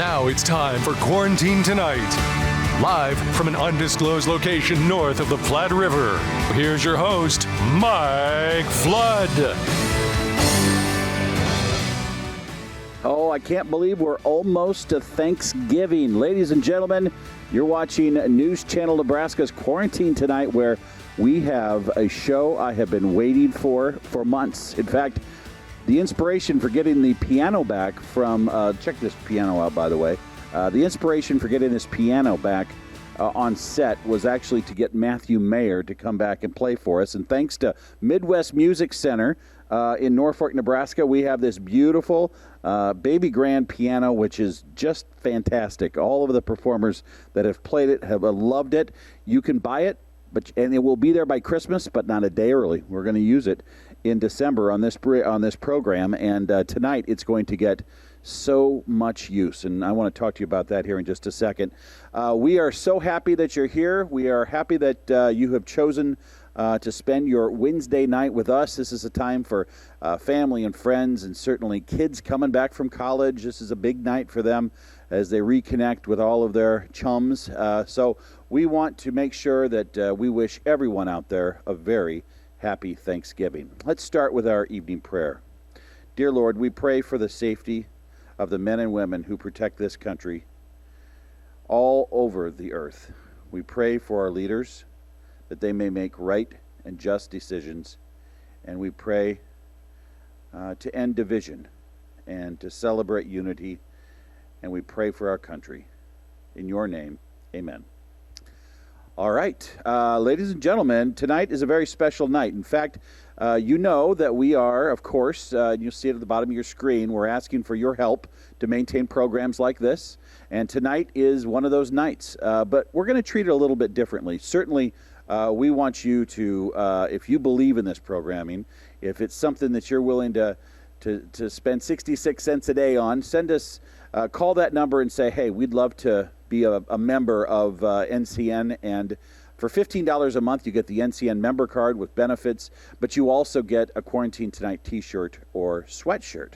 Now it's time for Quarantine Tonight. Live from an undisclosed location north of the Platte River, here's your host, Mike Flood. Oh, I can't believe we're almost to Thanksgiving. Ladies and gentlemen, you're watching News Channel Nebraska's Quarantine Tonight, where we have a show I have been waiting for months. In fact, the inspiration for getting the piano back from, check this piano out, by the way. The inspiration for getting this piano back on set was actually to get Matthew Mayer to come back and play for us. And thanks to Midwest Music Center in Norfolk, Nebraska, we have this beautiful baby grand piano, which is just fantastic. All of the performers that have played it have loved it. You can buy it, and it will be there by Christmas, but not a day early. We're going to use it in December on this program, and tonight it's going to get so much use, and I want to talk to you about that here in just a second. We are so happy that you're here. We are happy that you have chosen to spend your Wednesday night with us. This is a time for family and friends, and certainly kids coming back from college. This is a big night for them as they reconnect with all of their chums. So we want to make sure that we wish everyone out there a very happy Thanksgiving. Let's start with our evening prayer. Dear Lord, we pray for the safety of the men and women who protect this country all over the earth. We pray for our leaders that they may make right and just decisions, and we pray to end division and to celebrate unity, and we pray for our country. In your name, amen. All right, ladies and gentlemen, tonight is a very special night. In fact, you know that we are, of course, you'll see it at the bottom of your screen, we're asking for your help to maintain programs like this. And tonight is one of those nights. But we're going to treat it a little bit differently. Certainly, we want you to, if you believe in this programming, if it's something that you're willing to spend 66 cents a day on, send us, call that number and say, hey, we'd love to be a member of NCN, and for $15 a month you get the NCN member card with benefits, but you also get a Quarantine Tonight t-shirt or sweatshirt.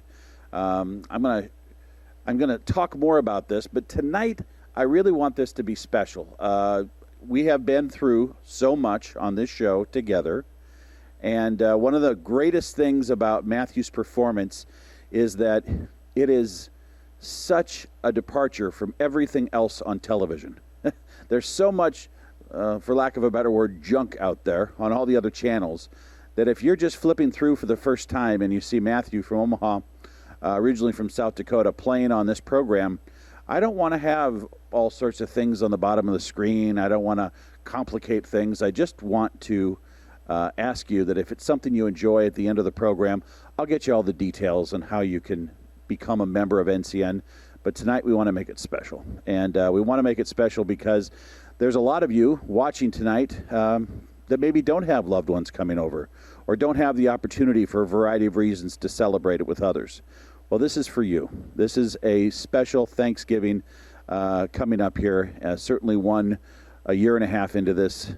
I'm gonna talk more about this, but tonight I really want this to be special. We have been through so much on this show together, and one of the greatest things about Matthew's performance is that it is such a departure from everything else on television. There's so much, for lack of a better word, junk out there on all the other channels, that if you're just flipping through for the first time and you see Matthew from Omaha, originally from South Dakota, playing on this program, I don't want to have all sorts of things on the bottom of the screen. I don't want to complicate things. I just want to ask you that if it's something you enjoy at the end of the program, I'll get you all the details on how you can become a member of NCN. But tonight we want to make it special. And we want to make it special because there's a lot of you watching tonight that maybe don't have loved ones coming over or don't have the opportunity for a variety of reasons to celebrate it with others. Well, this is for you. This is a special Thanksgiving coming up here. Certainly a year and a half into this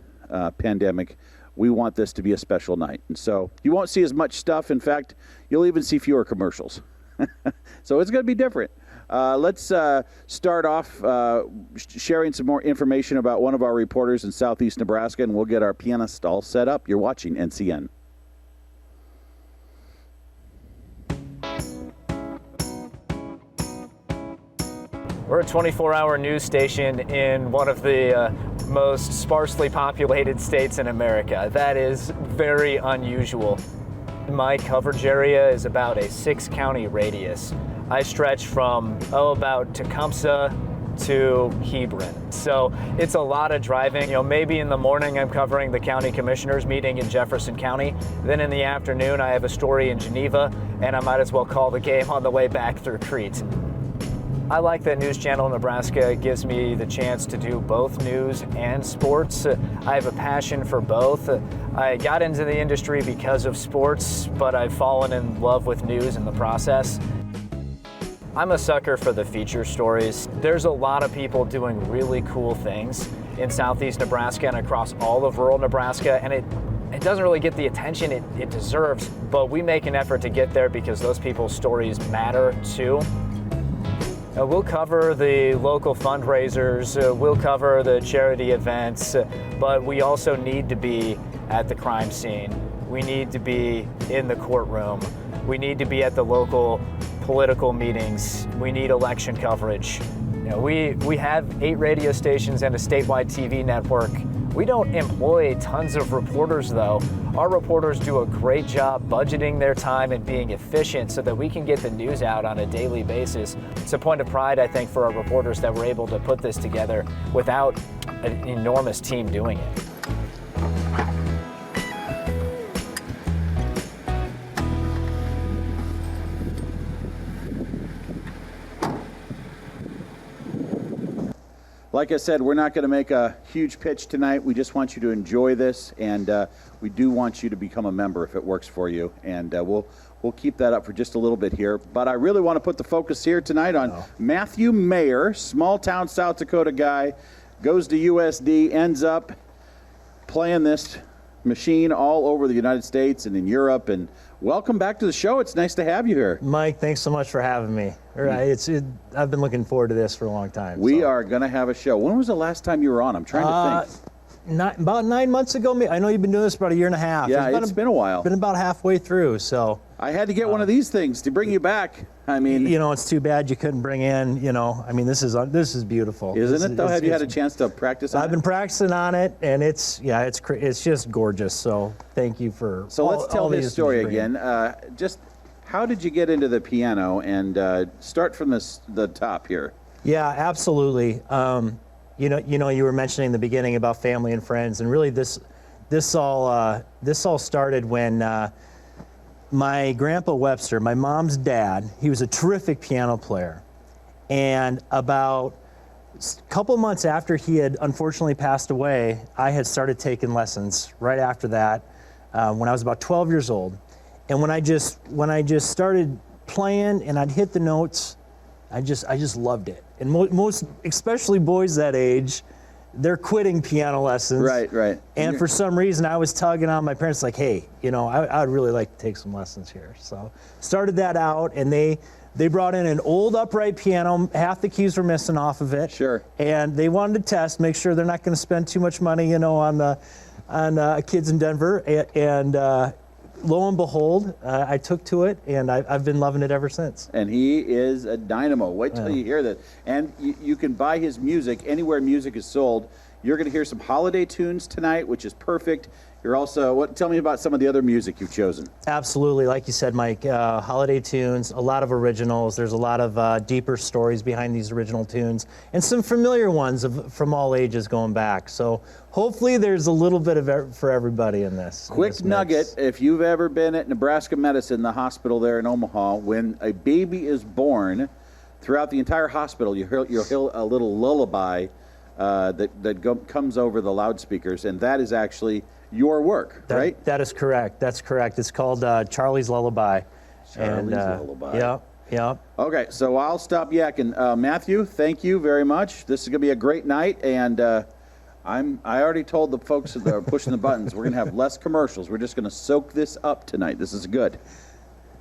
pandemic. We want this to be a special night. And so you won't see as much stuff. In fact, you'll even see fewer commercials. So it's going to be different. Let's start off sharing some more information about one of our reporters in southeast Nebraska, and we'll get our pianist all set up. You're watching NCN. We're a 24-hour news station in one of the most sparsely populated states in America. That is very unusual. My coverage area is about a 6-county radius. I stretch from, about Tecumseh to Hebron. So it's a lot of driving. Maybe in the morning I'm covering the county commissioners meeting in Jefferson County. Then in the afternoon I have a story in Geneva, and I might as well call the game on the way back through Crete. I like that News Channel Nebraska gives me the chance to do both news and sports. I have a passion for both. I got into the industry because of sports, but I've fallen in love with news in the process. I'm a sucker for the feature stories. There's a lot of people doing really cool things in southeast Nebraska and across all of rural Nebraska, and it doesn't really get the attention it deserves, but we make an effort to get there because those people's stories matter too. We'll cover the local fundraisers, we'll cover the charity events, but we also need to be at the crime scene. We need to be in the courtroom. We need to be at the local political meetings. We need election coverage. We have 8 radio stations and a statewide TV network. We don't employ tons of reporters, though. Our reporters do a great job budgeting their time and being efficient so that we can get the news out on a daily basis. It's a point of pride, I think, for our reporters that we're able to put this together without an enormous team doing it. Like I said, we're not going to make a huge pitch tonight. We just want you to enjoy this, and we do want you to become a member if it works for you. And we'll keep that up for just a little bit here. But I really want to put the focus here tonight on Matthew Mayer, small-town South Dakota guy, goes to USD, ends up playing this machine all over the United States and in Europe. And welcome back to the show. It's nice to have you here. Mike, thanks so much for having me. I've been looking forward to this for a long time. We are going to have a show. When was the last time you were on? I'm trying to think. About 9 months ago. I know you've been doing this about a year and a half. Yeah, it's been a while. Been about halfway through, so. I had to get one of these things to bring you back. I mean, it's too bad you couldn't bring in, this is beautiful. Isn't it though? Have you had a chance to practice on it? I've been practicing on it, and it's just gorgeous. So thank you for. So let's tell this story again. Just how did you get into the piano, and start from the top here? Yeah, absolutely. You were mentioning in the beginning about family and friends, and really this all started when. My grandpa Webster, my mom's dad, he was a terrific piano player. And about a couple months after he had unfortunately passed away, I had started taking lessons right after that when I was about 12 years old. And when I just started playing and I'd hit the notes, I just loved it. And most, especially boys that age, they're quitting piano lessons. Right. And for some reason, I was tugging on my parents like, hey, I'd really like to take some lessons here. So started that out, and they brought in an old upright piano. Half the keys were missing off of it. Sure. And they wanted to test, make sure they're not going to spend too much money, on kids in Denver. And lo and behold, I took to it, and I've been loving it ever since. And he is a dynamo. Wait till you hear that. And you can buy his music anywhere music is sold. You're going to hear some holiday tunes tonight, which is perfect. You're also, tell me about some of the other music you've chosen. Absolutely. Like you said, Mike, holiday tunes, a lot of originals. There's a lot of deeper stories behind these original tunes, and some familiar ones from all ages going back. So hopefully there's a little bit of for everybody in this. Quick nugget, if you've ever been at Nebraska Medicine, the hospital there in Omaha, when a baby is born, throughout the entire hospital, you'll hear a little lullaby that comes over the loudspeakers, and that is actually your work, right? That is correct. That's correct. It's called Charlie's Lullaby. Lullaby. Yeah. Okay, so I'll stop yakking. Matthew, thank you very much. This is going to be a great night, and I already told the folks that are pushing the buttons, we're going to have less commercials. We're just going to soak this up tonight. This is good.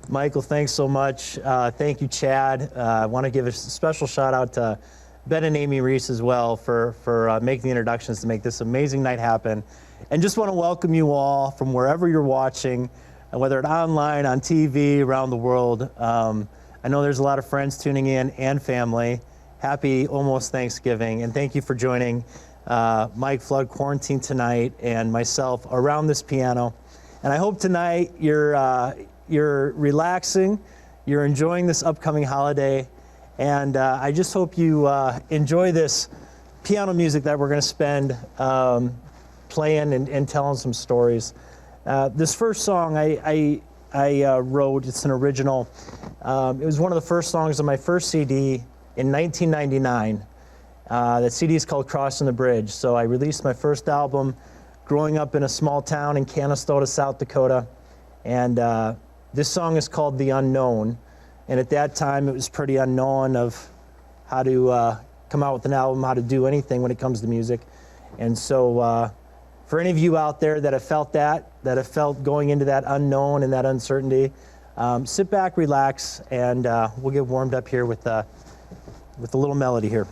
Michael, thanks so much. Thank you, Chad. I want to give a special shout out to Ben and Amy Reese as well for making the introductions to make this amazing night happen. And just want to welcome you all from wherever you're watching, whether it's online, on TV, around the world. I know there's a lot of friends tuning in and family. Happy almost Thanksgiving, and thank you for joining Mike Flood Quarantine tonight and myself around this piano. And I hope tonight you're relaxing, you're enjoying this upcoming holiday, and I just hope you enjoy this piano music that we're going to spend playing and telling some stories. This first song I wrote, it's an original. It was one of the first songs on my first CD in 1999. That CD is called Crossing the Bridge. So I released my first album growing up in a small town in Canastota, South Dakota. And this song is called The Unknown. And at that time, it was pretty unknown of how to come out with an album, how to do anything when it comes to music. And so for any of you out there that have felt that have felt going into that unknown and that uncertainty, sit back, relax, and we'll get warmed up here with with a little melody here.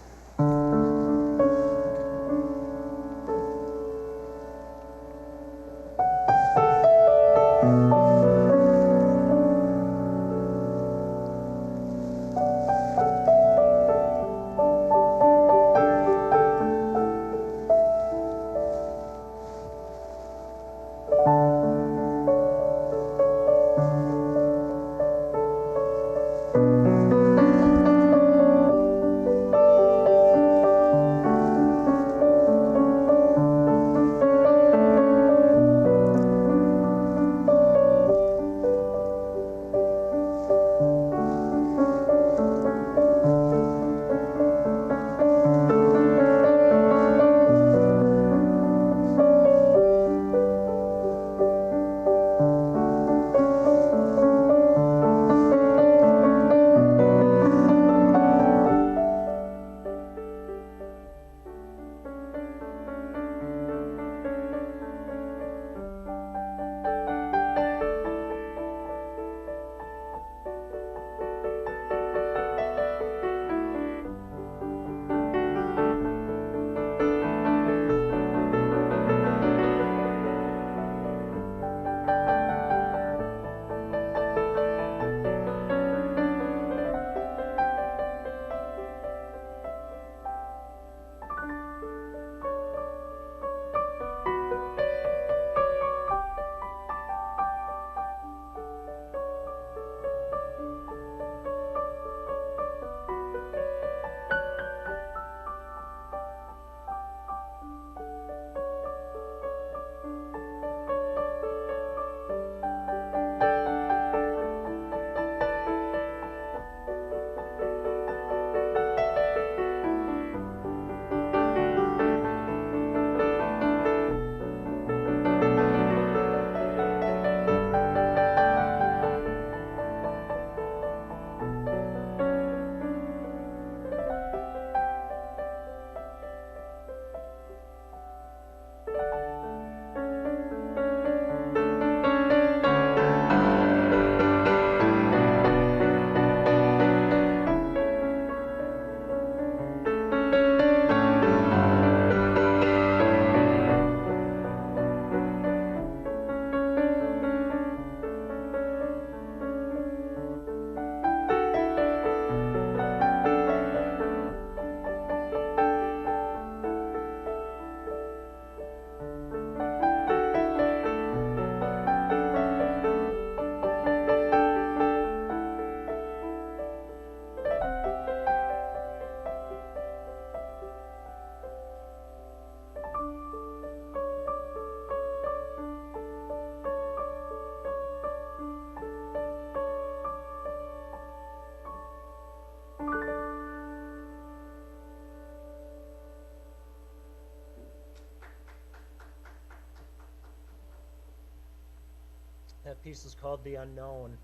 That piece is called The Unknown.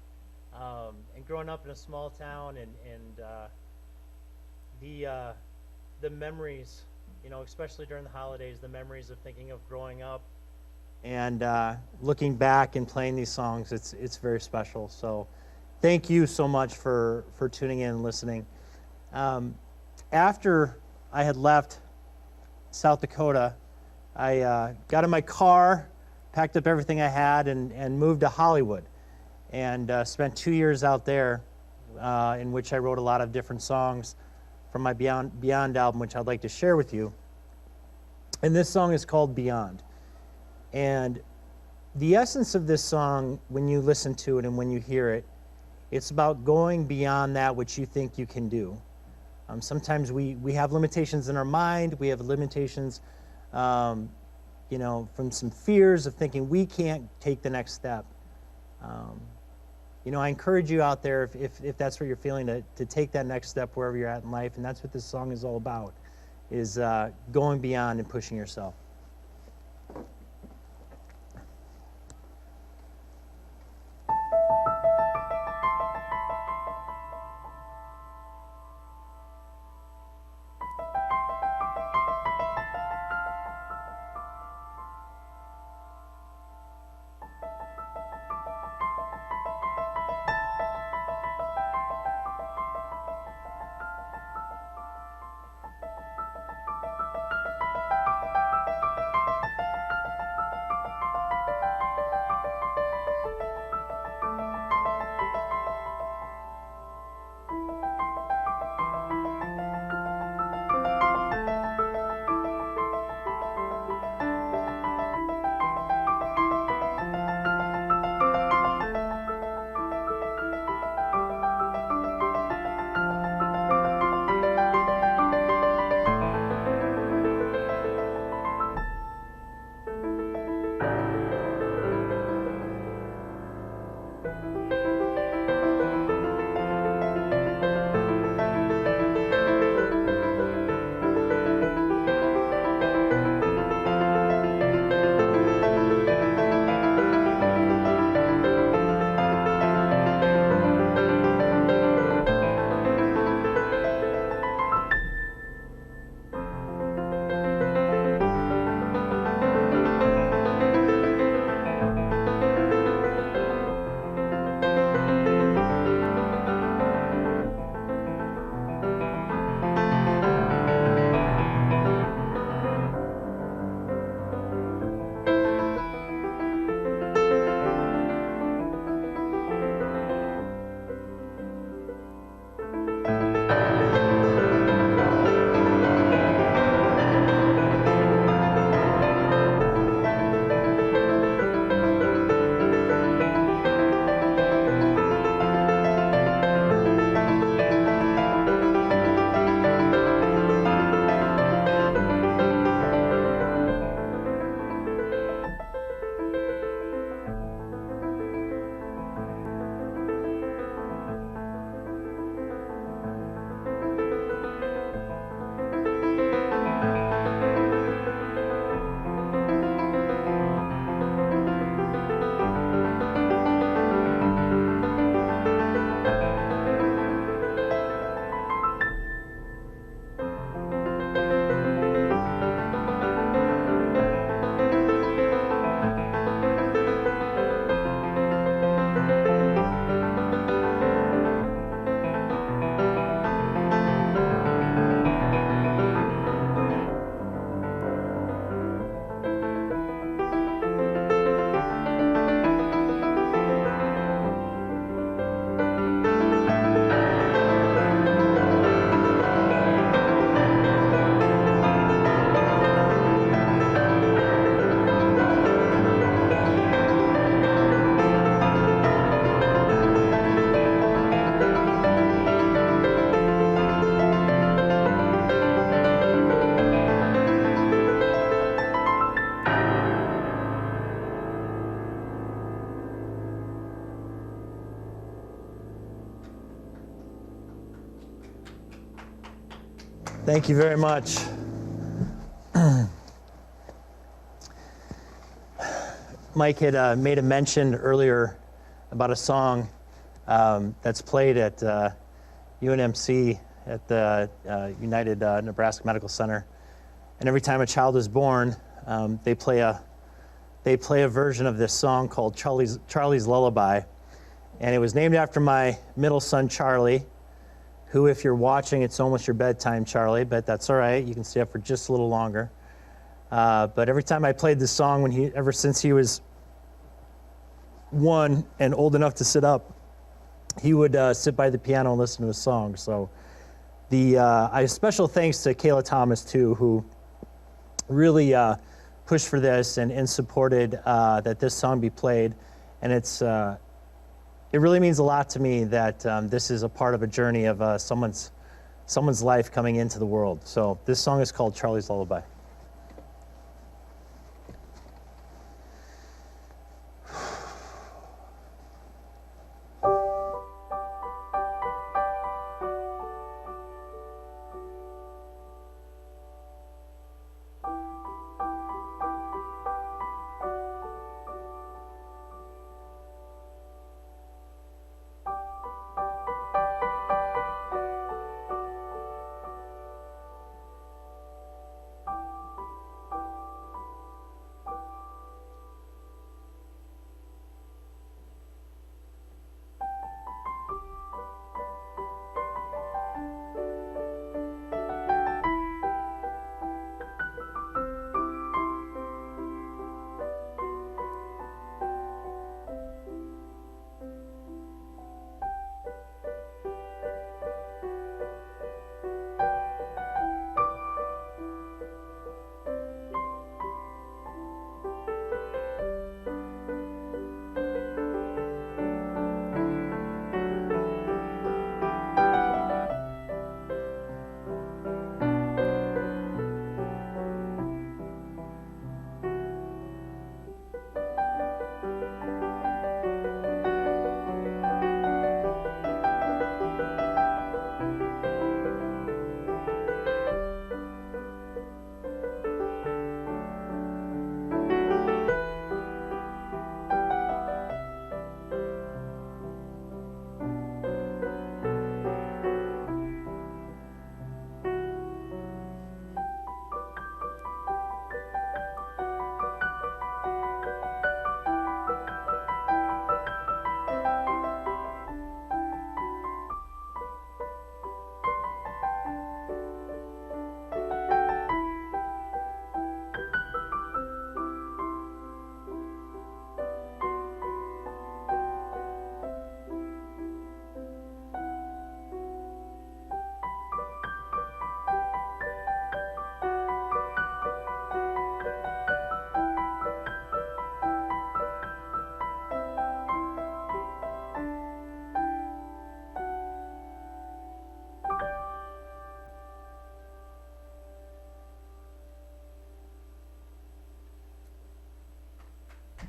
And growing up in a small town and the memories, you know, especially during the holidays, the memories of thinking of growing up and looking back and playing these songs, it's very special. So thank you so much for tuning in and listening. After I had left South Dakota, I got in my car, packed up everything I had, and moved to Hollywood, and spent 2 years out there, in which I wrote a lot of different songs from my Beyond album, which I'd like to share with you. And this song is called Beyond. And the essence of this song, when you listen to it and when you hear it, it's about going beyond that which you think you can do. Sometimes we have limitations in our mind. We have limitations, you know, from some fears of thinking we can't take the next step. You know, I encourage you out there, if that's what you're feeling, to take that next step wherever you're at in life. And that's what this song is all about, is going beyond and pushing yourself. Thank you very much. Mike had made a mention earlier about a song that's played at UNMC at the United Nebraska Medical Center. And every time a child is born, they play a version of this song called Charlie's Lullaby. And it was named after my middle son, Charlie, who, if you're watching, it's almost your bedtime, Charlie, but that's all right. You can stay up for just a little longer. But every time I played this song, ever since he was 1 and old enough to sit up, he would sit by the piano and listen to a song. So I have special thanks to Kayla Thomas, too, who really pushed for this and supported that this song be played. And it really means a lot to me that this is a part of a journey of someone's life coming into the world. So this song is called Charlie's Lullaby.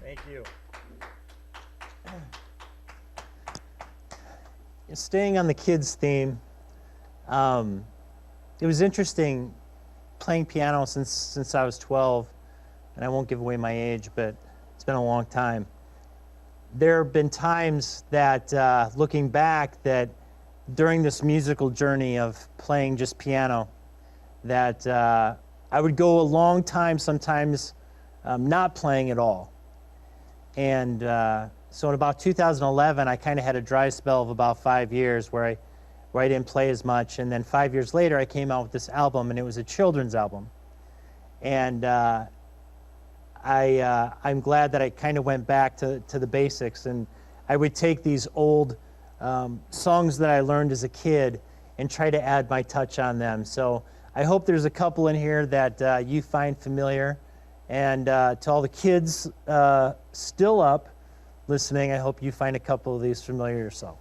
Thank you. Staying on the kids theme, it was interesting playing piano since I was 12, and I won't give away my age, but it's been a long time. There have been times that, looking back, that during this musical journey of playing just piano, that I would go a long time sometimes not playing at all. And so in about 2011, I kind of had a dry spell of about 5 years where I didn't play as much. And then 5 years later, I came out with this album, and it was a children's album. And I'm glad that I kind of went back to the basics. And I would take these old songs that I learned as a kid and try to add my touch on them. So I hope there's a couple in here that you find familiar. And to all the kids still up listening, I hope you find a couple of these familiar yourself.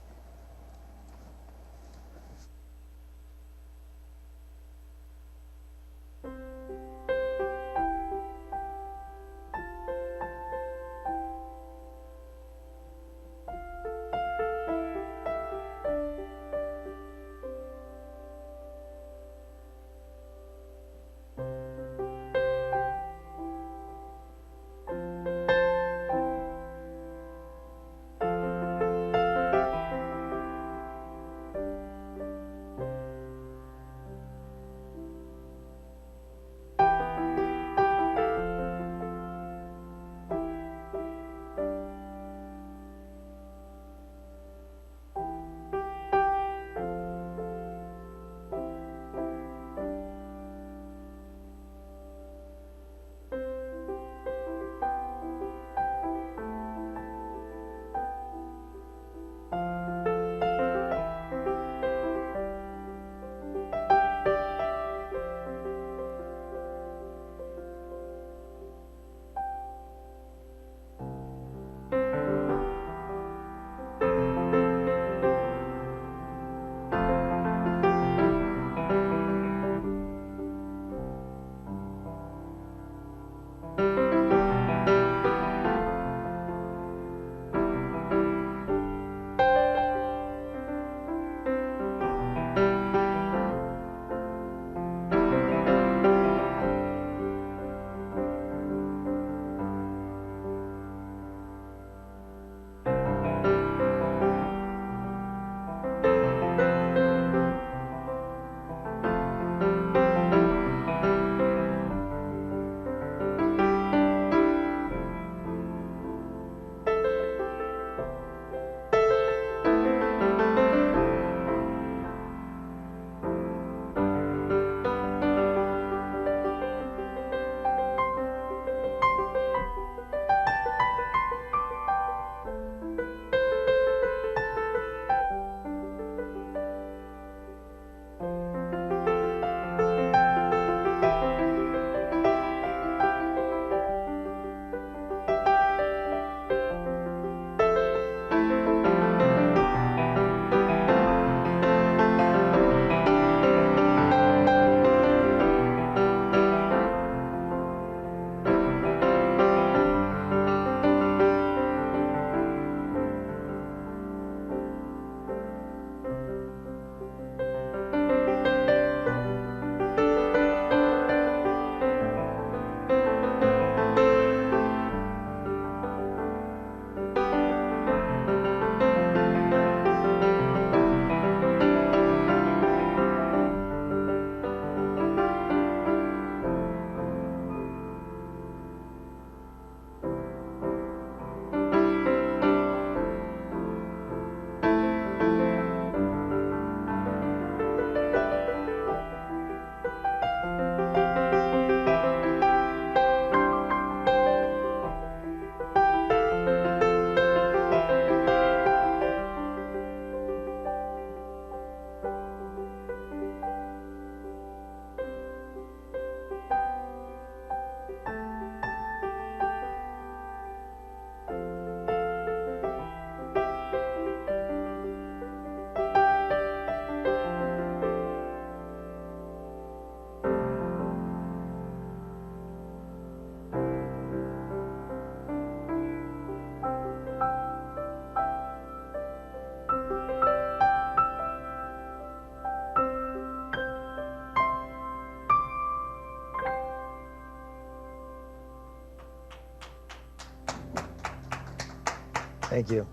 Thank you.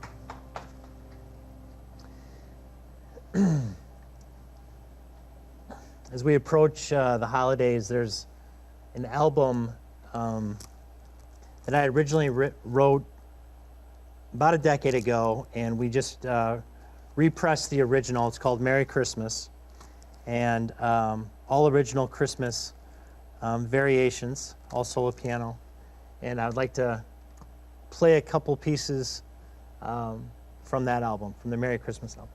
As we approach the holidays, there's an album that I originally wrote about a decade ago, and we just repressed the original. It's called Merry Christmas, and all original Christmas variations, all solo piano. And I'd like to play a couple pieces from that album, from the Merry Christmas album.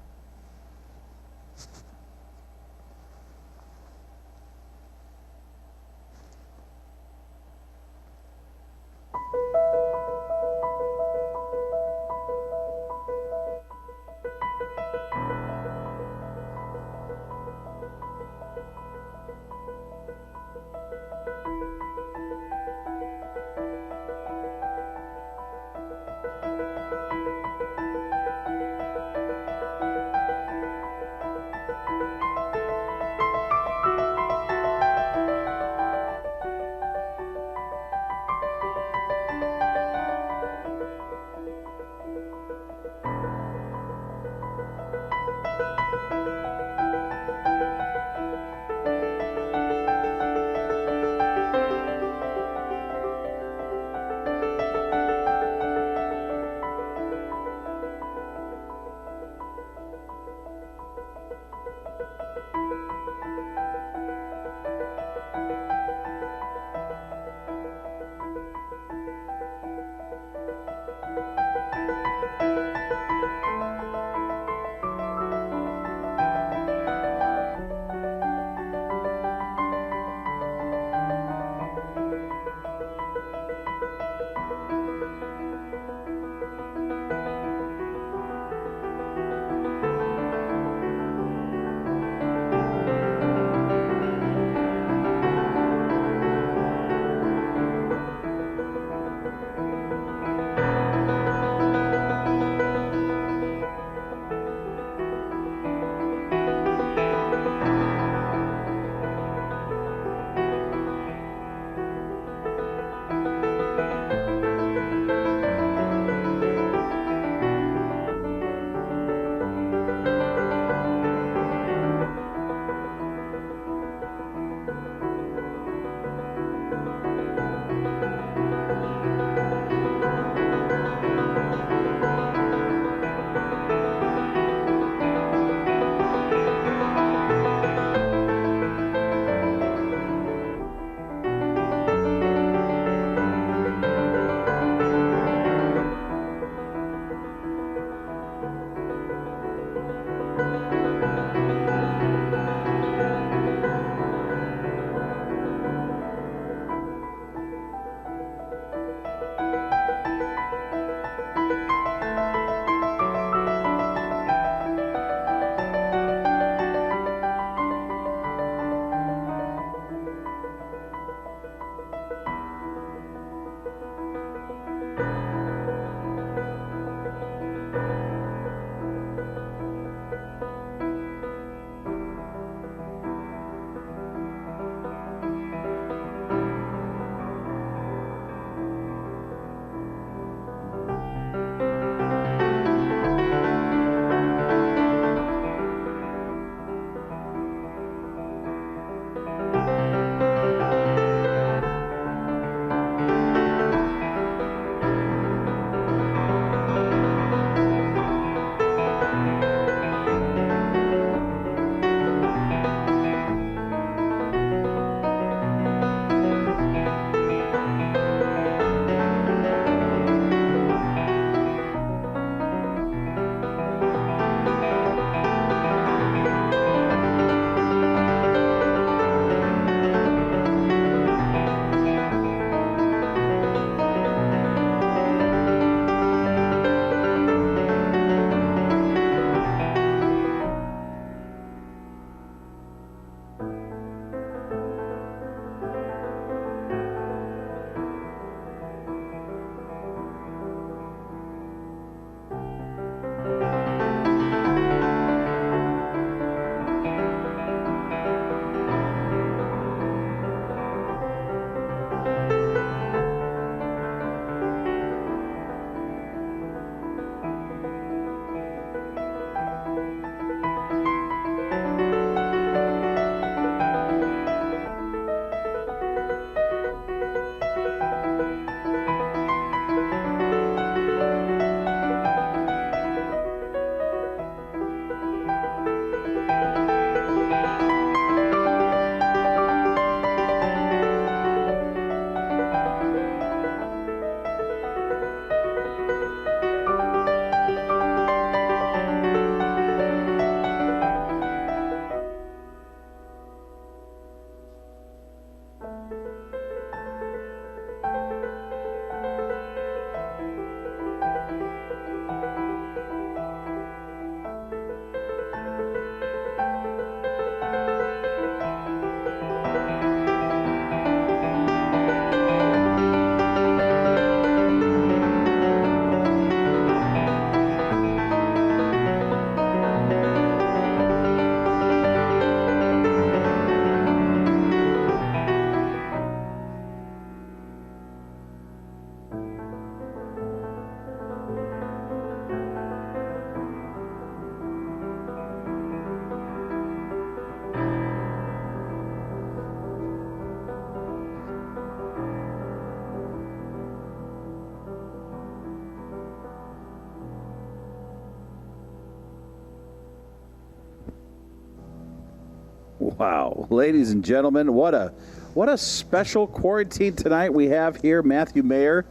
Wow, ladies and gentlemen, what a special quarantine tonight we have here. Matthew Mayer,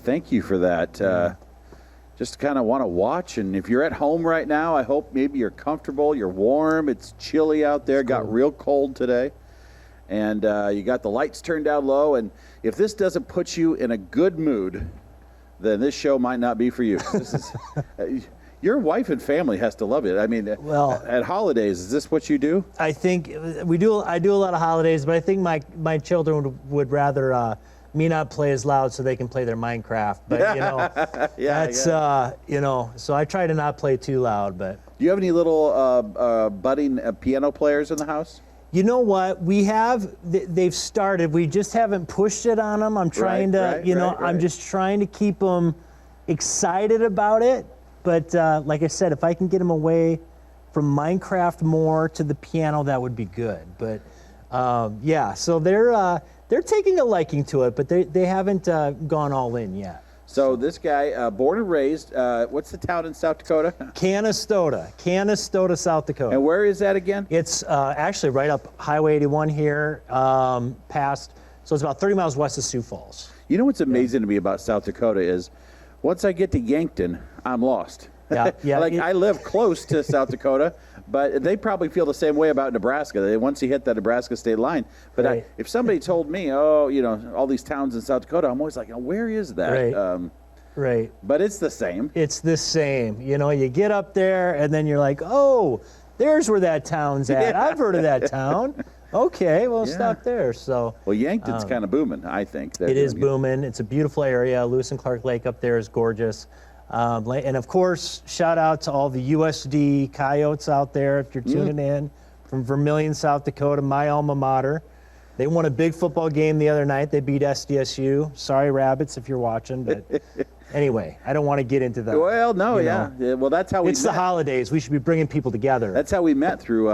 thank you for that. Just kind of want to watch, and if you're at home right now, I hope maybe you're comfortable, you're warm, it's chilly out there, got real cold today, and you got the lights turned down low, and if this doesn't put you in a good mood, then this show might not be for you. This is, your wife and family has to love it. I mean, well, at holidays, is this what you do? I think we do. I do a lot of holidays, but I think my children would rather me not play as loud so they can play their Minecraft. But so I try to not play too loud. But do you have any little budding piano players in the house? You know what? We have. They've started. We just haven't pushed it on them. I'm trying I'm just trying to keep them excited about it. But like I said, if I can get them away from Minecraft more to the piano, that would be good. But so they're taking a liking to it, but they haven't gone all in yet. So this guy, born and raised, what's the town in South Dakota? Canastota, South Dakota. And where is that again? It's actually right up Highway 81 here, past. So it's about 30 miles west of Sioux Falls. You know what's amazing to me about South Dakota is, once I get to Yankton, I'm lost. Yeah. I live close to South Dakota, but they probably feel the same way about Nebraska. Once you hit that Nebraska state line. But Right. if somebody told me, all these towns in South Dakota, I'm always like, where is that? Right. Right. But it's the same. It's the same. You get up there and then you're like, oh, there's where that town's at. Yeah. I've heard of that town. Okay, well, stop there. So. Well, Yankton's kind of booming, I think. It is booming. It's a beautiful area. Lewis and Clark Lake up there is gorgeous. And of course, shout out to all the USD Coyotes out there if you're tuning in from Vermillion, South Dakota, my alma mater. They won a big football game the other night. They beat SDSU. Sorry, Rabbits, if you're watching. But anyway, I don't want to get into that. Well, no, yeah. Well, that's how we met. It's the holidays. We should be bringing people together. That's how we met, through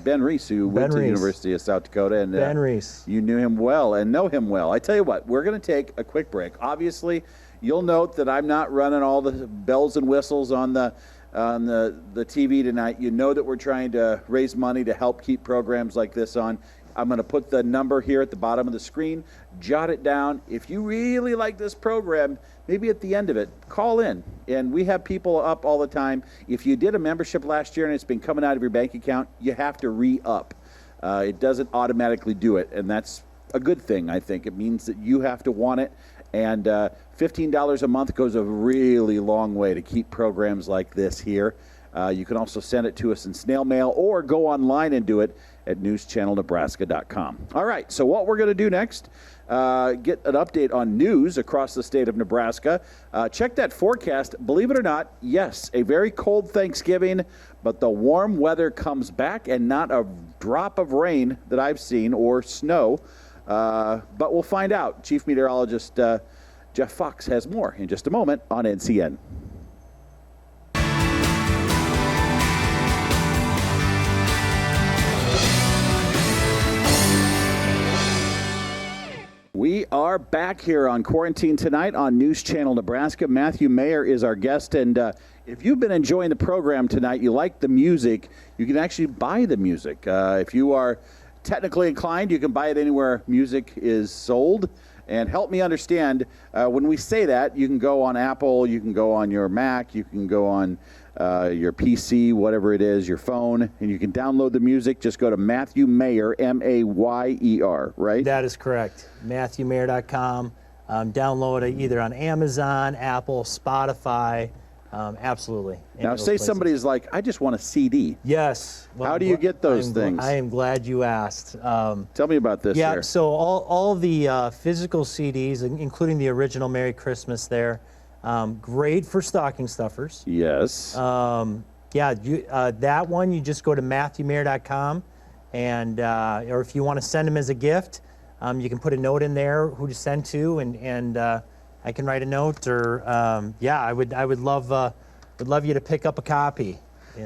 Ben Reese, who went to the University of South Dakota. And Ben Reese. You knew him well and know him well. I tell you what, we're going to take a quick break. Obviously, you'll note that I'm not running all the bells and whistles on the TV tonight. You know that we're trying to raise money to help keep programs like this on. I'm going to put the number here at the bottom of the screen. Jot it down. If you really like this program, maybe at the end of it, call in. And we have people up all the time. If you did a membership last year and it's been coming out of your bank account, you have to re-up. It doesn't automatically do it, and that's a good thing, I think. It means that you have to want it. And $15 a month goes a really long way to keep programs like this here. You can also send it to us in snail mail or go online and do it at newschannelnebraska.com. All right, so what we're going to do next, get an update on news across the state of Nebraska. Check that forecast. Believe it or not, yes, a very cold Thanksgiving, but the warm weather comes back and not a drop of rain that I've seen or snow. But we'll find out. Chief Meteorologist Jeff Fox has more in just a moment on NCN. We are back here on Quarantine Tonight on News Channel Nebraska. Matthew Mayer is our guest, and if you've been enjoying the program tonight, you like the music, you can actually buy the music. If you are technically inclined, you can buy it anywhere music is sold. And help me understand, when we say that, you can go on Apple, you can go on your Mac, you can go on your PC, whatever it is, your phone, and you can download the music. Just go to Matthew Mayer, M-A-Y-E-R, right? That is correct. MatthewMayer.com. Download it either on Amazon, Apple, Spotify. Absolutely. Now, say somebody's like, I just want a CD. Yes. Well, how do you get those things? I am glad you asked. Tell me about this. Yeah, here. so all the physical CDs, including the original Merry Christmas there, great for stocking stuffers. Yes. That one, you just go to MatthewMayer.com, and or if you want to send them as a gift, you can put a note in there who to send to, and I can write a note, or I would love you to pick up a copy.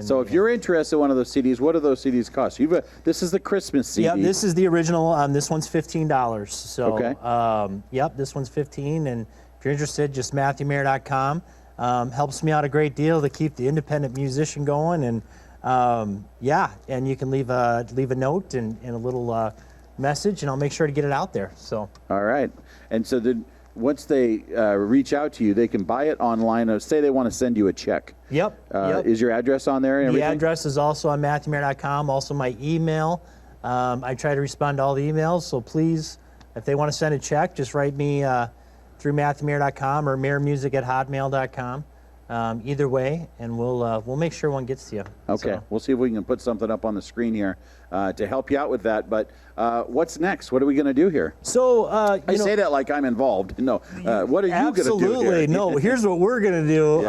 So if you're interested in one of those CDs, what do those CDs cost? This is the Christmas CD. Yeah, this is the original. This one's $15. So okay. This one's $15, and if you're interested, just MatthewMayer.com. Helps me out a great deal to keep the independent musician going, and Yeah, and you can leave a note and a little message, and I'll make sure to get it out there. So. All right. And so once they reach out to you, they can buy it online. Say they want to send you a check. Yep. Is your address on there and everything? The address is also on MatthewMayer.com, also my email. I try to respond to all the emails, so please, if they want to send a check, just write me through MatthewMayer.com or MayerMusic@hotmail.com. Either way, and we'll make sure one gets to you. Okay, So. we'll see if we can put something up on the screen here to help you out with that. But what's next? What are we going to do here? So I say that like I'm involved. No, what are you going to do here? Absolutely. No, here's what we're going to do.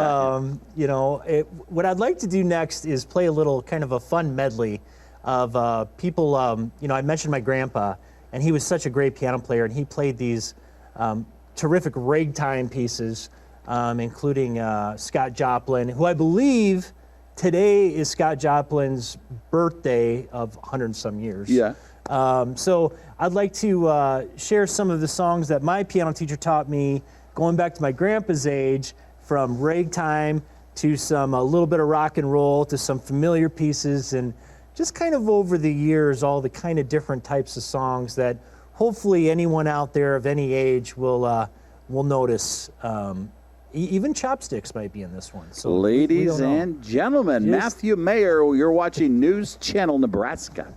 Yeah. What I'd like to do next is play a little kind of a fun medley of people. I mentioned my grandpa, and he was such a great piano player, and he played these terrific ragtime pieces, including Scott Joplin, who I believe today is Scott Joplin's birthday of 100 and some years. Yeah. So I'd like to share some of the songs that my piano teacher taught me, going back to my grandpa's age, from ragtime to some a little bit of rock and roll to some familiar pieces, and just kind of over the years, all the kind of different types of songs that hopefully anyone out there of any age will notice. Even Chopsticks might be in this one. So ladies and gentlemen, Matthew Mayer, you're watching News Channel Nebraska.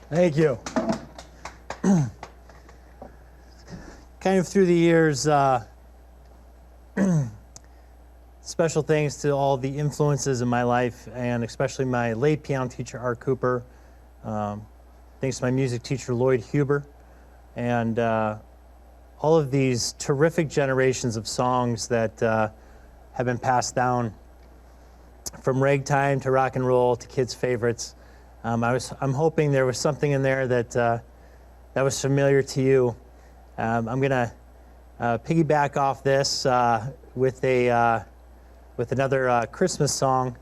Thank you. Kind of through the years, special thanks to all the influences in my life, and especially my late piano teacher, Art Cooper. Thanks to my music teacher, Lloyd Huber, and all of these terrific generations of songs that have been passed down from ragtime to rock and roll to kids' favorites. I'm hoping there was something in there that that was familiar to you. I'm gonna piggyback off this with another Christmas song.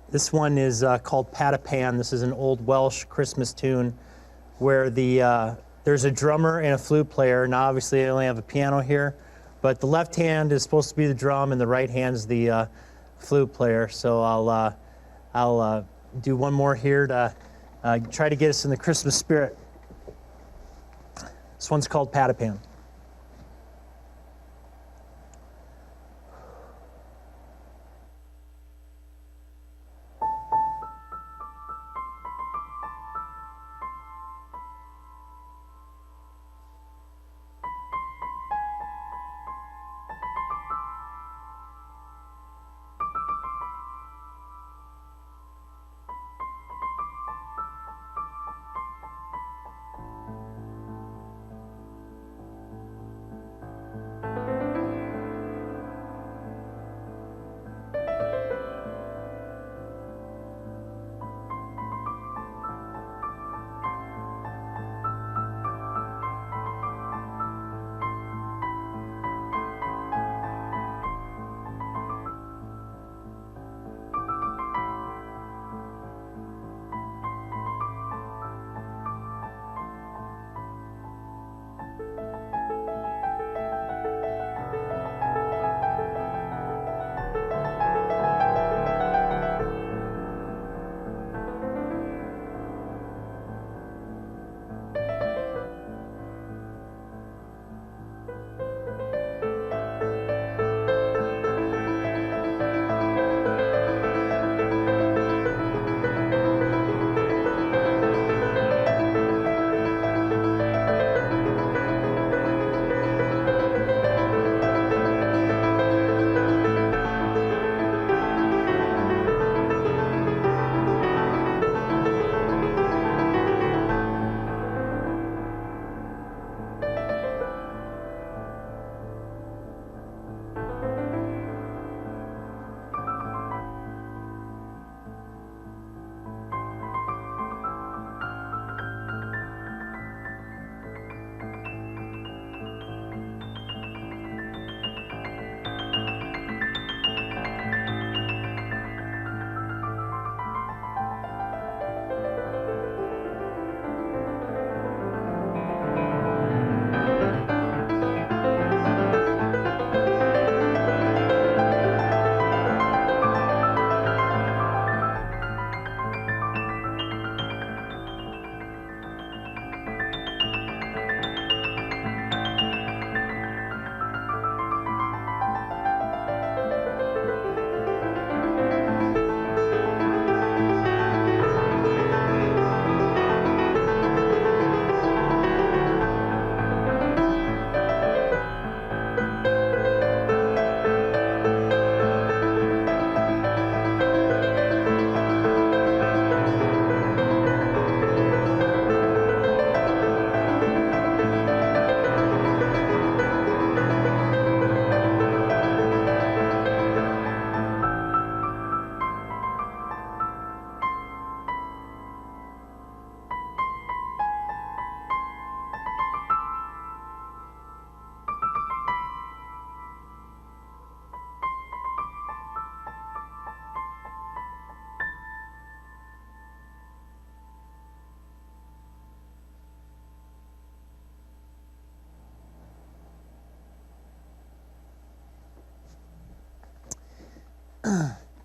This one is called Pat a Pan. This is an old Welsh Christmas tune where there's a drummer and a flute player. Now, obviously, I only have a piano here, but the left hand is supposed to be the drum and the right hand is the flute player. So I'll do one more here to try to get us in the Christmas spirit. This one's called Pat a Pan.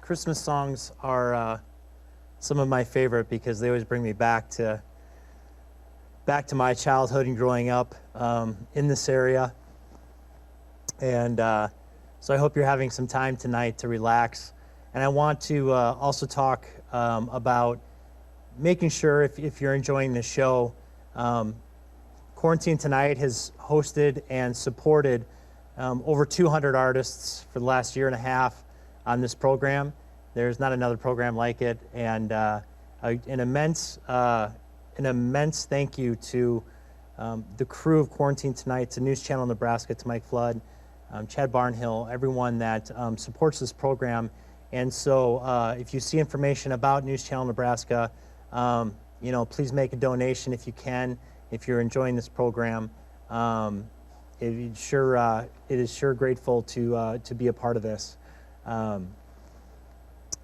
Christmas songs are some of my favorite because they always bring me back to my childhood and growing up in this area. And so I hope you're having some time tonight to relax. And I want to also talk about making sure if you're enjoying the show, Quarantine Tonight has hosted and supported over 200 artists for the last year and a half on this program. There's not another program like it, and an immense thank you to the crew of Quarantine Tonight, to News Channel Nebraska, to Mike Flood, Chad Barnhill, everyone that supports this program. And so if you see information about News Channel Nebraska, please make a donation if you can, if you're enjoying this program. It is sure grateful to be a part of this.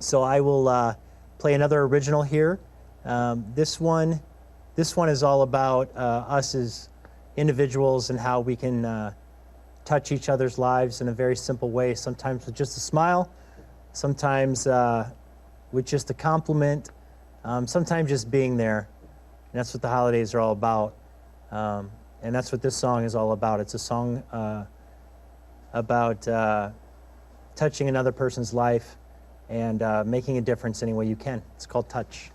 So I will play another original here. This one is all about us as individuals and how we can touch each other's lives in a very simple way, sometimes with just a smile, sometimes with just a compliment, sometimes just being there. And that's what the holidays are all about. And that's what this song is all about. It's a song about touching another person's life and making a difference any way you can. It's called Touch.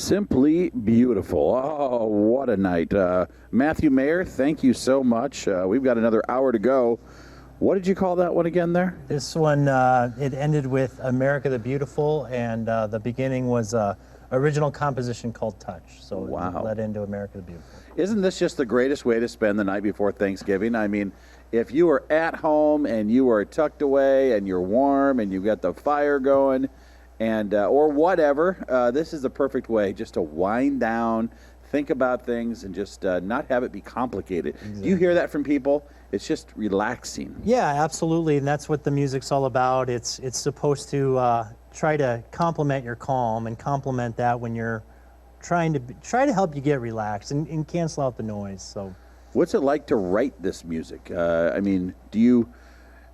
Simply beautiful. Oh, what a night. Matthew Mayer, thank you so much. We've got another hour to go. What did you call that one again there? This one, it ended with America the Beautiful, and the beginning was original composition called Touch. So Wow. It led into America the Beautiful. Isn't this just the greatest way to spend the night before Thanksgiving? I mean, if you are at home and you are tucked away and you're warm and you've got the fire going and or whatever, this is the perfect way just to wind down, think about things, and just not have it be complicated. Exactly. Do you hear that from people? It's just relaxing. Yeah, absolutely, and that's what the music's all about. It's supposed to try to complement your calm and complement that when you're try to help you get relaxed and cancel out the noise. So, what's it like to write this music?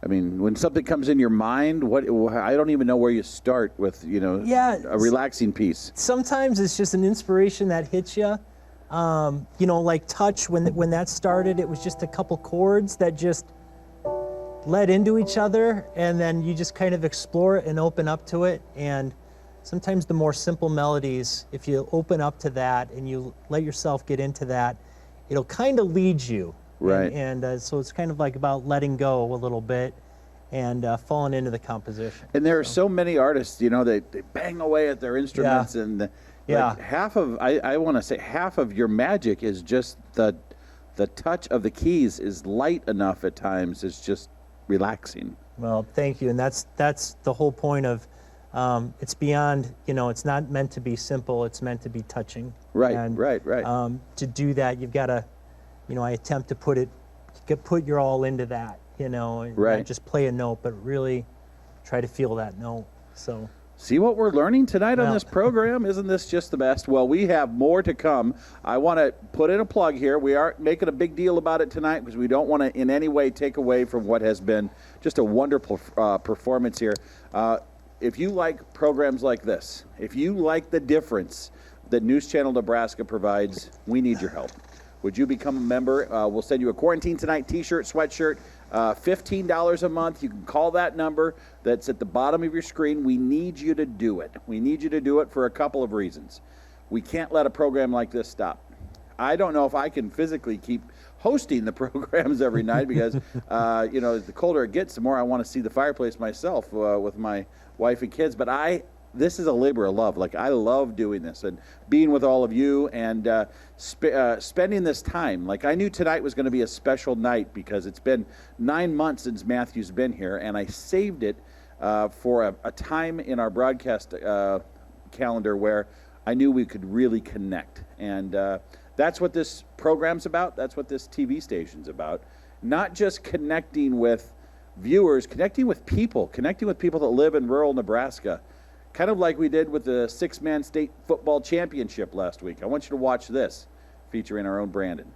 I mean, when something comes in your mind, I don't even know where you start with, a relaxing piece. Sometimes it's just an inspiration that hits you. Like Touch, when that started, it was just a couple chords that just led into each other, and then you just kind of explore it and open up to it. And sometimes the more simple melodies, if you open up to that and you let yourself get into that, it'll kind of lead you. Right. And so it's kind of like about letting go a little bit and falling into the composition. And there are so many artists, they bang away at their instruments, and half of I want to say half of your magic is just the touch of the keys is light enough at times. It's just relaxing. Well, thank you, and that's the whole point of. It's beyond, it's not meant to be simple, it's meant to be touching. Right, and, right. To do that, you've got to, I attempt to put your all into that, and not just play a note, but really try to feel that note. So. See what we're learning tonight on this program? Isn't this just the best? Well, we have more to come. I want to put in a plug here. We aren't making a big deal about it tonight because we don't want to in any way take away from what has been just a wonderful performance here. If you like programs like this, if you like the difference that News Channel Nebraska provides, we need your help. Would you become a member? We'll send you a Quarantine Tonight t-shirt, sweatshirt, $15 a month. You can call that number that's at the bottom of your screen. We need you to do it. We need you to do it for a couple of reasons. We can't let a program like this stop. I don't know if I can physically keep hosting the programs every night because, the colder it gets, the more I want to see the fireplace myself with my wife and kids. But this is a labor of love. Like, I love doing this and being with all of you and spending this time. Like, I knew tonight was going to be a special night because it's been 9 months since Matthew's been here, and I saved it for a time in our broadcast calendar where I knew we could really connect. And that's what this program's about. That's what this TV station's about. Not just connecting with viewers, connecting with people that live in rural Nebraska, kind of like we did with the six-man state football championship last week. I want you to watch this, featuring our own Brandon.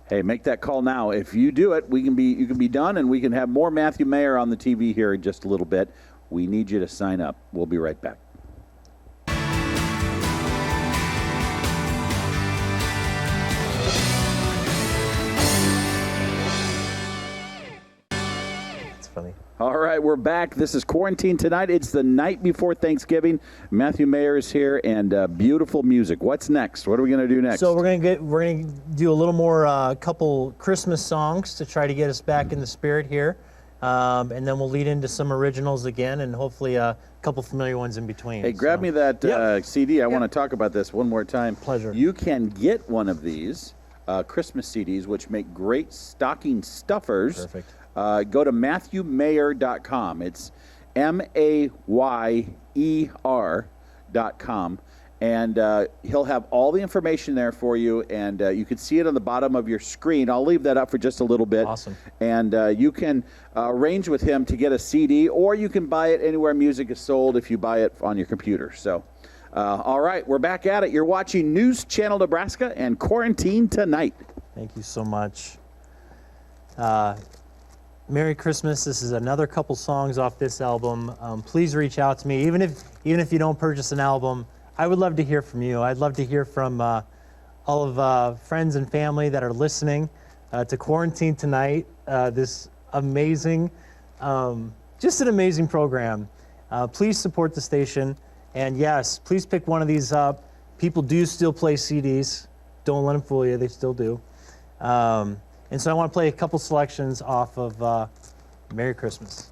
Hey, make that call now. If you do it, you can be done, and we can have more Matthew Mayer on the TV here in just a little bit. We need you to sign up. We'll be right back. It's funny. All right, we're back. This is Quarantine Tonight. It's the night before Thanksgiving. Matthew Mayer is here, and beautiful music. What's next? What are we going to do next? So we're gonna do a little more couple Christmas songs to try to get us back in the spirit here. and then we'll lead into some originals again, and hopefully a couple familiar ones in between. Hey, grab me that CD. I want to talk about this one more time. Pleasure. You can get one of these Christmas CDs, which make great stocking stuffers. Perfect. Go to MatthewMayer.com. It's MAYER.com. And he'll have all the information there for you, and you can see it on the bottom of your screen. I'll leave that up for just a little bit. Awesome. And you can arrange with him to get a CD, or you can buy it anywhere music is sold if you buy it on your computer. So, all right, we're back at it. You're watching News Channel Nebraska and Quarantine Tonight. Thank you so much. Merry Christmas. This is another couple songs off this album. Please reach out to me, even if you don't purchase an album. I would love to hear from you. I'd love to hear from all of friends and family that are listening to Quarantine Tonight, this amazing, just an amazing program. Please support the station. And yes, please pick one of these up. People do still play CDs. Don't let them fool you. They still do. And so I want to play a couple selections off of Merry Christmas.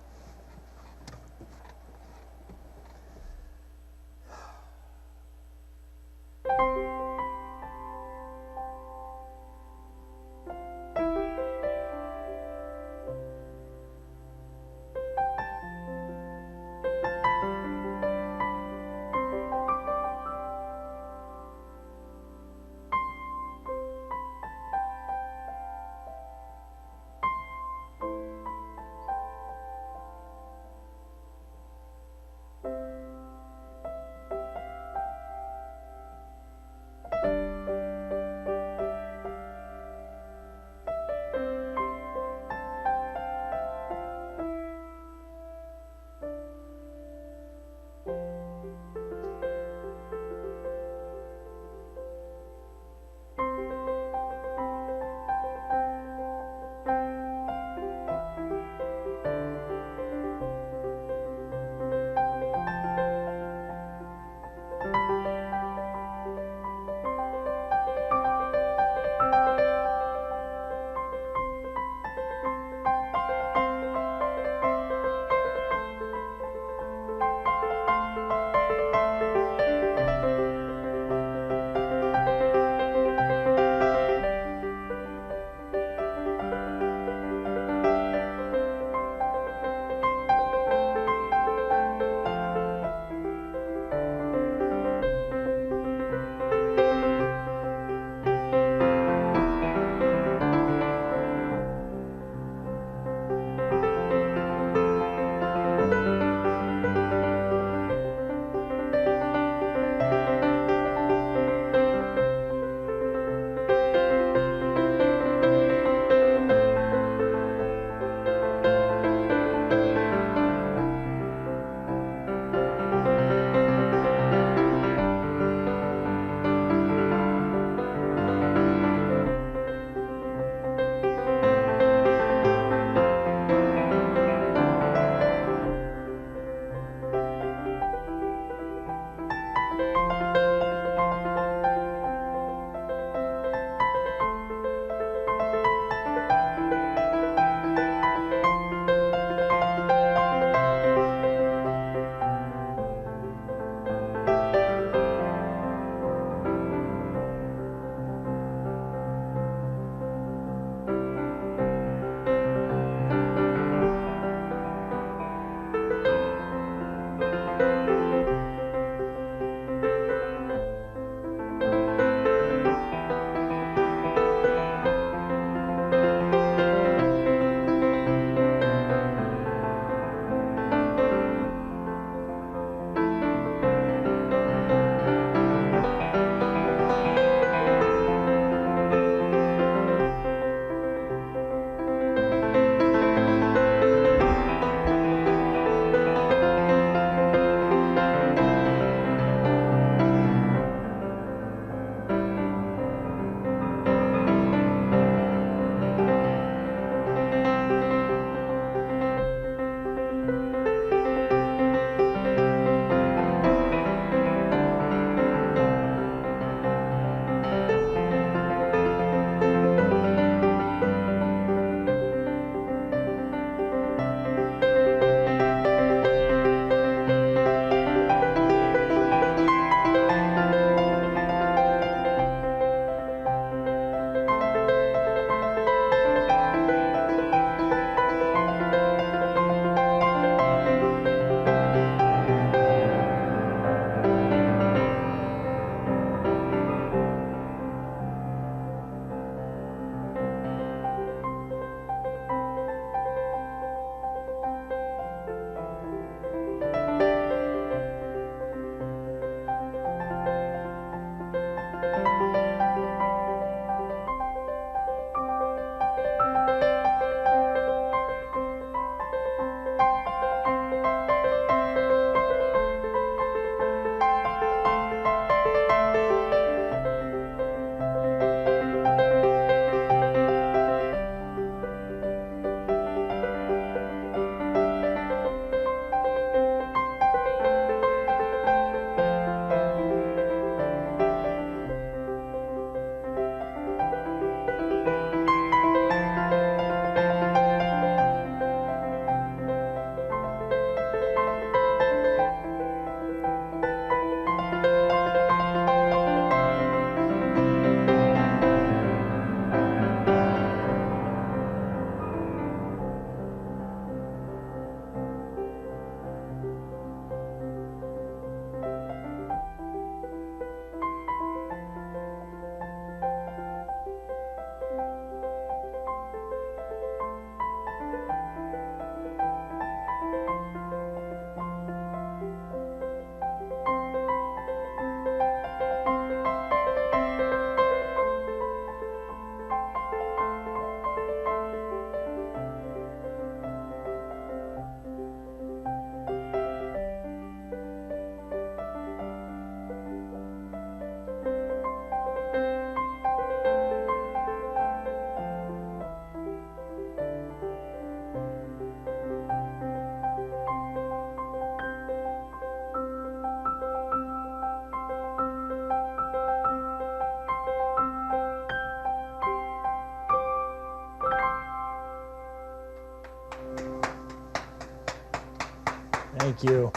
Thank you.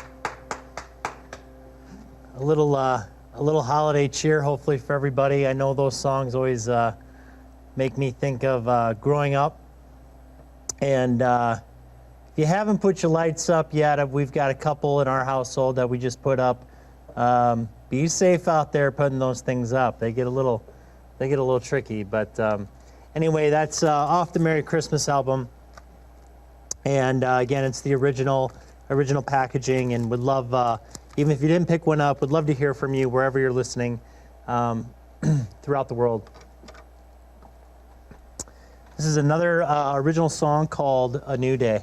A little holiday cheer, hopefully, for everybody. I know those songs always make me think of growing up. And if you haven't put your lights up yet, we've got a couple in our household that we just put up. Be safe out there putting those things up. They get a little tricky. But anyway, that's off the Merry Christmas album. And again, it's the original packaging, and would love, even if you didn't pick one up, would love to hear from you wherever you're listening throughout the world. This is another original song called A New Day.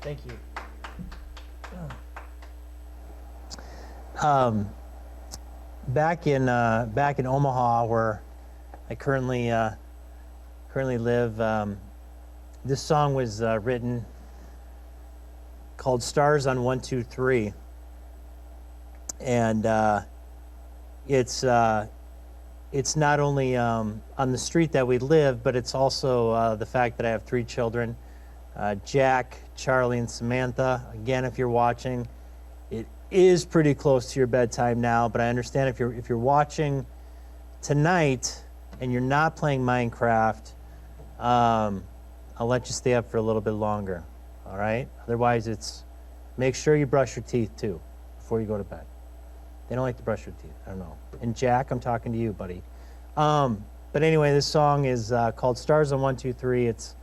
Thank you. Back in Omaha, where I currently live, this song was written called "Stars on 1, 2, 3," and it's not only on the street that we live, but it's also the fact that I have 3 children. Jack, Charlie, and Samantha. Again, if you're watching, it is pretty close to your bedtime now, but I understand if you're watching tonight and you're not playing Minecraft, I'll let you stay up for a little bit longer, all right? Otherwise, make sure you brush your teeth, too, before you go to bed. They don't like to brush your teeth, I don't know. And Jack, I'm talking to you, buddy. But anyway, this song is called Stars on 1, 2, 3. It's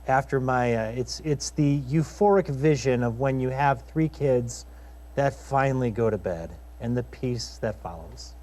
after my, it's the euphoric vision of when you have 3 kids that finally go to bed. and the peace that follows.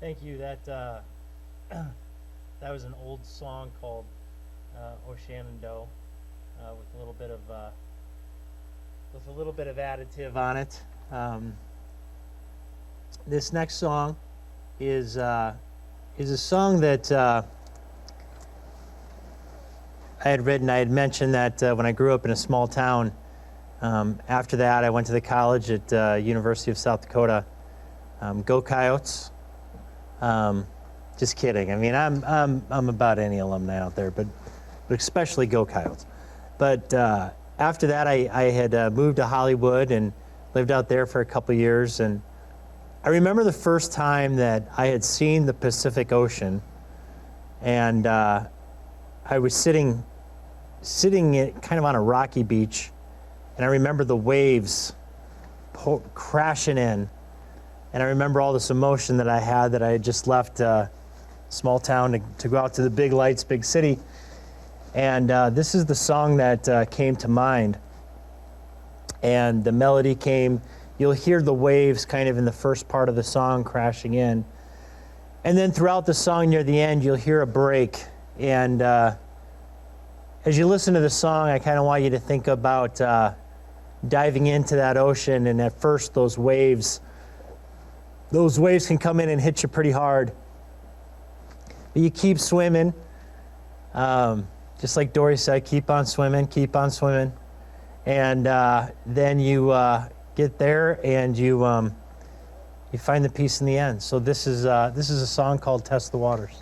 Thank you. That that was an old song called "O Shenandoah" with a little bit of additive on it. This next song is a song that I had written. I had mentioned that when I grew up in a small town. After that, I went to the college at University of South Dakota. Go Coyotes! Just kidding. I mean, I'm about any alumni out there, but especially Go Coyotes. But after that, I had moved to Hollywood and lived out there for a couple of years. And I remember the first time that I had seen the Pacific Ocean, and I was sitting kind of on a rocky beach, and I remember the waves crashing in. And I remember all this emotion that I had just left a small town to go out to the big lights, big city. And this is the song that came to mind. And the melody came, you'll hear the waves kind of in the first part of the song crashing in. And then throughout the song near the end, you'll hear a break. And as you listen to the song, I kind of want you to think about diving into that ocean. And at first, those waves can come in and hit you pretty hard. But you keep swimming. Just like Dory said, keep on swimming. And then you get there and you find the peace in the end. So this is a song called Test the Waters.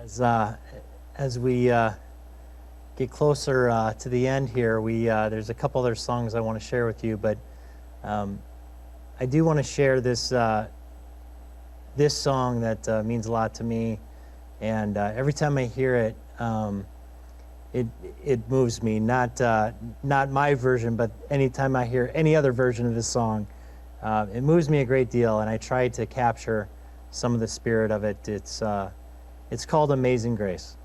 As we get closer to the end here, there's a couple other songs I want to share with you, but I do want to share this this song that means a lot to me, and every time I hear it, it moves me. Not my version, but anytime I hear any other version of this song, it moves me a great deal, and I try to capture some of the spirit of it. It's called Amazing Grace.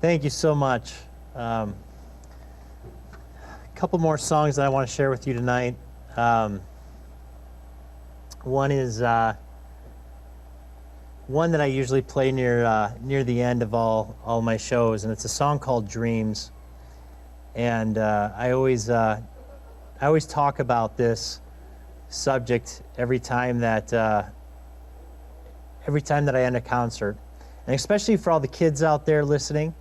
Thank you so much. couple more songs that I want to share with you tonight. One is one that I usually play near the end of all my shows, and it's a song called "Dreams." And I always talk about this subject every time that I end a concert, and especially for all the kids out there listening,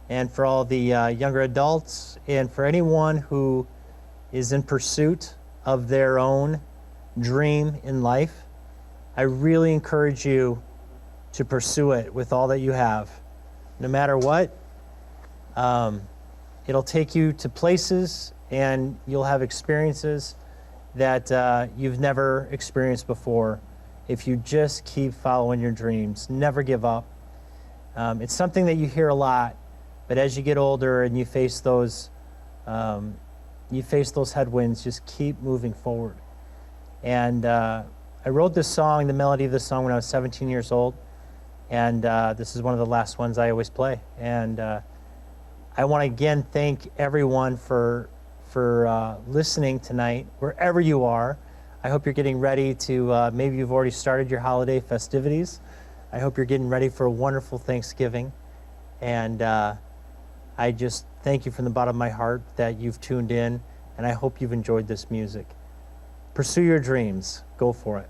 and for all the younger adults, and for anyone who is in pursuit of their own dream in life. I really encourage you to pursue it with all that you have, no matter what. It'll take you to places, and you'll have experiences that you've never experienced before if you just keep following your dreams. Never give up. It's something that you hear a lot, but as you get older and you face those headwinds, just keep moving forward. And I wrote this song, the melody of this song, when I was 17 years old, and this is one of the last ones I always play. And I want to again thank everyone for listening tonight, wherever you are. I hope you're getting ready to, maybe you've already started your holiday festivities. I hope you're getting ready for a wonderful Thanksgiving. And I just thank you from the bottom of my heart that you've tuned in, and I hope you've enjoyed this music. Pursue your dreams. Go for it.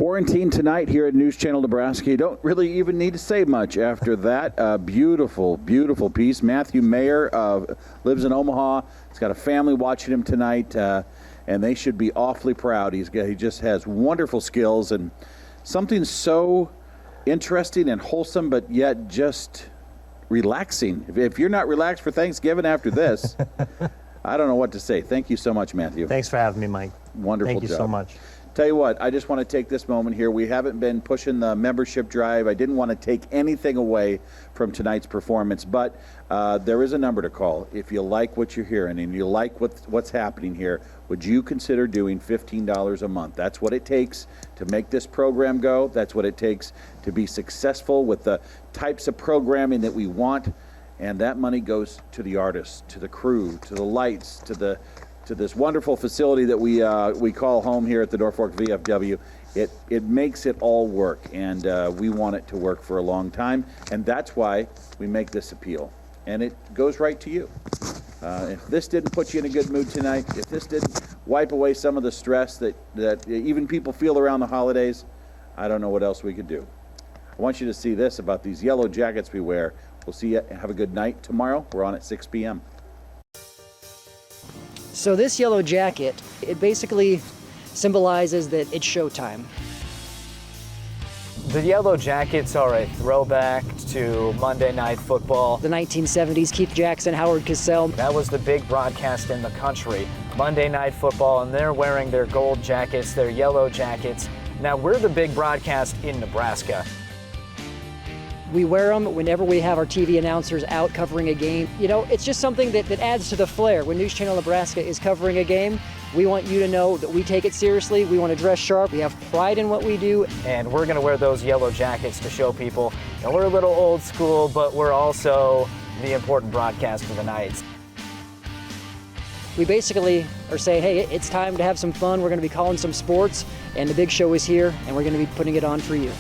Quarantine tonight here at News Channel Nebraska. You don't really even need to say much after that. Beautiful, beautiful piece. Matthew Mayer lives in Omaha. He's got a family watching him tonight, and they should be awfully proud. He just has wonderful skills and something so interesting and wholesome, but yet just relaxing. If you're not relaxed for Thanksgiving after this, I don't know what to say. Thank you so much, Matthew. Thanks for having me, Mike. Wonderful Thank you job. so much. Tell you what, I just want to take this moment here. We haven't been pushing the membership drive. I didn't want to take anything away from tonight's performance, but there is a number to call. If you like what you're hearing and you like what's happening here, would you consider doing $15 a month? That's what it takes to make this program go. That's what it takes to be successful with the types of programming that we want. And that money goes to the artists, to the crew, to the lights, to this wonderful facility that we call home here at the Norfolk VFW. It makes it all work, and we want it to work for a long time, and that's why we make this appeal. And it goes right to you. If this didn't put you in a good mood tonight, if this didn't wipe away some of the stress that even people feel around the holidays, I don't know what else we could do. I want you to see this about these yellow jackets we wear. We'll see you. Have a good night tomorrow. We're on at 6 p.m. So this yellow jacket, it basically symbolizes that it's showtime. The Yellow Jackets are a throwback to Monday Night Football. The 1970s, Keith Jackson, Howard Cosell. That was the big broadcast in the country, Monday Night Football, and they're wearing their gold jackets, their yellow jackets. Now we're the big broadcast in Nebraska. We wear them whenever we have our TV announcers out covering a game. You know, it's just something that adds to the flair. When News Channel Nebraska is covering a game, we want you to know that we take it seriously. We want to dress sharp. We have pride in what we do. And we're going to wear those yellow jackets to show people, you know, we're a little old school, but we're also the important broadcast of the night. We basically are saying, hey, it's time to have some fun. We're going to be calling some sports, and the big show is here, and we're going to be putting it on for you.